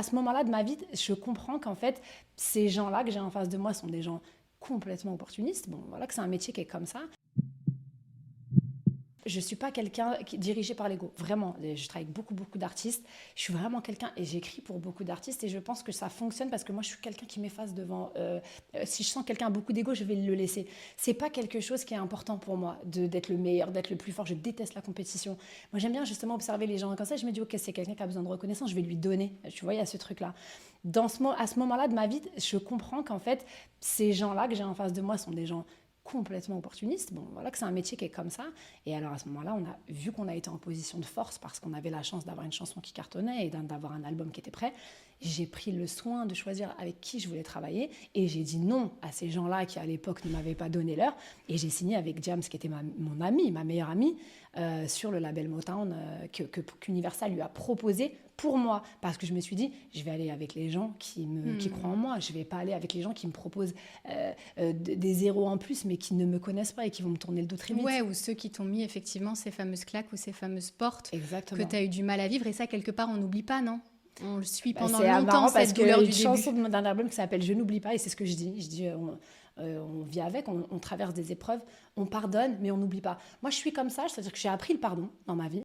À ce moment-là de ma vie, je comprends qu'en fait, ces gens-là que j'ai en face de moi sont des gens complètement opportunistes. Bon, voilà que c'est un métier qui est comme ça. Je ne suis pas quelqu'un qui est dirigé par l'ego, vraiment. Je travaille avec beaucoup d'artistes. Je suis vraiment quelqu'un, et j'écris pour beaucoup d'artistes, et je pense que ça fonctionne parce que moi, je suis quelqu'un qui m'efface devant. Si je sens quelqu'un a beaucoup d'ego, je vais le laisser. C'est pas quelque chose qui est important pour moi, d'être le meilleur, d'être le plus fort. Je déteste la compétition. Moi, j'aime bien justement observer les gens comme ça. Je me dis, ok, c'est quelqu'un qui a besoin de reconnaissance, je vais lui donner. Tu vois, il y a ce truc-là. À ce moment-là de ma vie, je comprends qu'en fait, ces gens-là que j'ai en face de moi sont des gens complètement opportuniste. Bon, voilà que c'est un métier qui est comme ça. Et alors à ce moment-là, on a vu qu'on a été en position de force parce qu'on avait la chance d'avoir une chanson qui cartonnait et d'avoir un album qui était prêt. J'ai pris le soin de choisir avec qui je voulais travailler et j'ai dit non à ces gens-là qui à l'époque ne m'avaient pas donné l'heure. Et j'ai signé avec Jams, qui était mon amie, ma meilleure amie, sur le label Motown qu'Universal lui a proposé pour moi, parce que je me suis dit, je vais aller avec les gens qui croient en moi. Je ne vais pas aller avec les gens qui me proposent des zéros en plus, mais qui ne me connaissent pas et qui vont me tourner le dos très vite. Ouais, ou ceux qui t'ont mis effectivement ces fameuses claques ou ces fameuses portes Exactement. que tu as eu du mal à vivre. Et ça, quelque part, on n'oublie pas, non? On le suit pendant C'est longtemps, marrant parce cette qu'il y douleur a du une début. chanson de mon dernier album qui s'appelle Je n'oublie pas, et c'est ce que je dis. Je dis, on vit avec, on traverse des épreuves, on pardonne, mais on n'oublie pas. Moi, je suis comme ça, c'est-à-dire que j'ai appris le pardon dans ma vie.